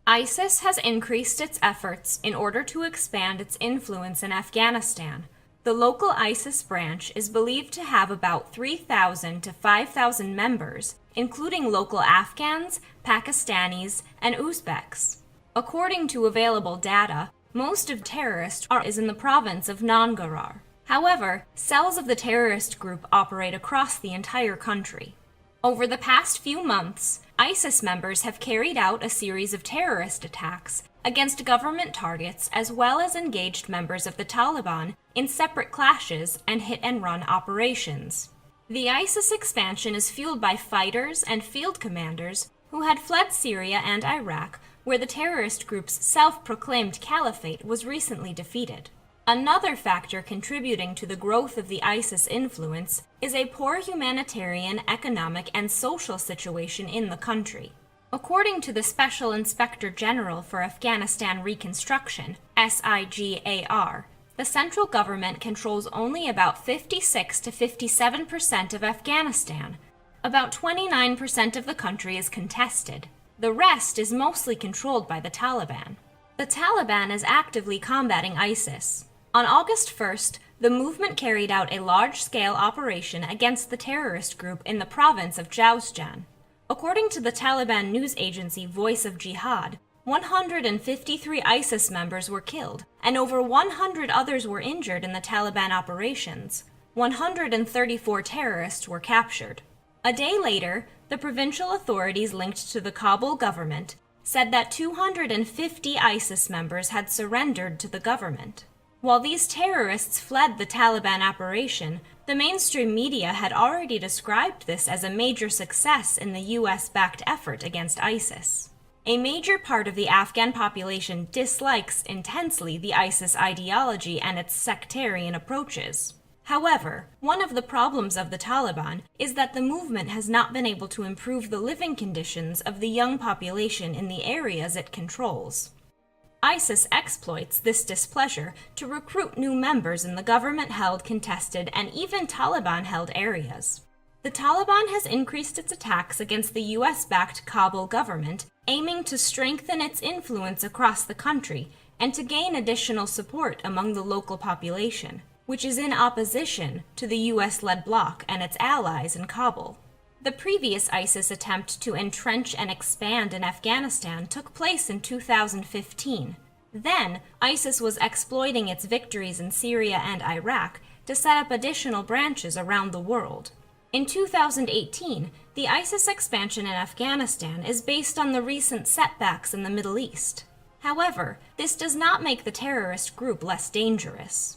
ISIS has increased its efforts in order to expand its influence in Afghanistan. The local ISIS branch is believed to have about 3,000 to 5,000 members, including local Afghans, Pakistanis, and Uzbeks. According to available data, most of terrorists is in the province of Nangarhar. However, cells of the terrorist group operate across the entire country. Over the past few months, ISIS members have carried out a series of terrorist attacks against government targets as well as engaged members of the Taliban in separate clashes and hit-and-run operations. The ISIS expansion is fueled by fighters and field commanders who had fled Syria and Iraq, where the terrorist group's self-proclaimed caliphate was recently defeated. Another factor contributing to the growth of the ISIS influence is a poor humanitarian, economic, and social situation in the country. According to the Special Inspector General for Afghanistan Reconstruction, SIGAR, the central government controls only about 56 to 57% of Afghanistan. About 29% of the country is contested. The rest is mostly controlled by the Taliban. The Taliban is actively combating ISIS. On August 1st, the movement carried out a large-scale operation against the terrorist group in the province of Jowzjan. According to the Taliban news agency Voice of Jihad, 153 ISIS members were killed, and over 100 others were injured in the Taliban operations. 134 terrorists were captured. A day later, the provincial authorities linked to the Kabul government said that 250 ISIS members had surrendered to the government. While these terrorists fled the Taliban operation, the mainstream media had already described this as a major success in the US-backed effort against ISIS. A major part of the Afghan population dislikes intensely the ISIS ideology and its sectarian approaches. However, one of the problems of the Taliban is that the movement has not been able to improve the living conditions of the young population in the areas it controls. ISIS exploits this displeasure to recruit new members in the government-held, contested, and even Taliban-held areas. The Taliban has increased its attacks against the US-backed Kabul government, aiming to strengthen its influence across the country and to gain additional support among the local population, which is in opposition to the US-led bloc and its allies in Kabul. The previous ISIS attempt to entrench and expand in Afghanistan took place in 2015. Then, ISIS was exploiting its victories in Syria and Iraq to set up additional branches around the world. In 2018, the ISIS expansion in Afghanistan is based on the recent setbacks in the Middle East. However, this does not make the terrorist group less dangerous.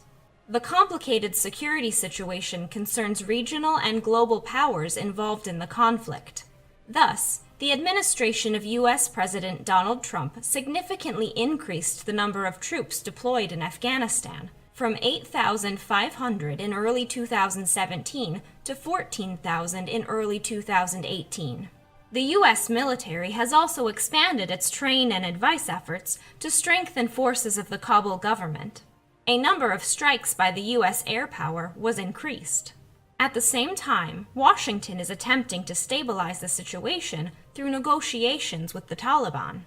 The complicated security situation concerns regional and global powers involved in the conflict. Thus, the administration of US President Donald Trump significantly increased the number of troops deployed in Afghanistan, from 8,500 in early 2017 to 14,000 in early 2018. The US military has also expanded its train and advice efforts to strengthen forces of the Kabul government. A number of strikes by the US air power was increased. At the same time, Washington is attempting to stabilize the situation through negotiations with the Taliban.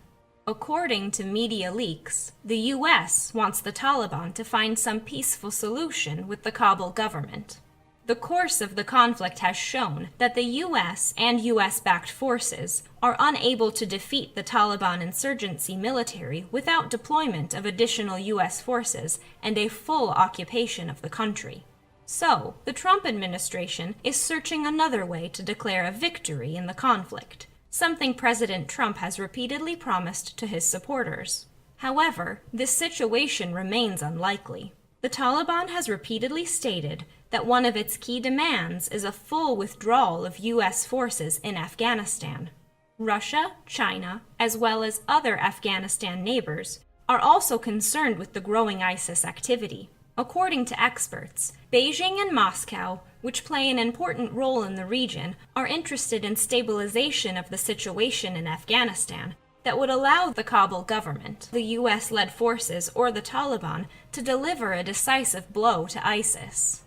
According to media leaks, the US wants the Taliban to find some peaceful solution with the Kabul government. The course of the conflict has shown that the US and US-backed forces are unable to defeat the Taliban insurgency military without deployment of additional US forces and a full occupation of the country. So, the Trump administration is searching another way to declare a victory in the conflict, something President Trump has repeatedly promised to his supporters. However, this situation remains unlikely. The Taliban has repeatedly stated that one of its key demands is a full withdrawal of US forces in Afghanistan. Russia, China, as well as other Afghanistan neighbors, are also concerned with the growing ISIS activity. According to experts, Beijing and Moscow, which play an important role in the region, are interested in stabilization of the situation in Afghanistan that would allow the Kabul government, the US-led forces, or the Taliban to deliver a decisive blow to ISIS.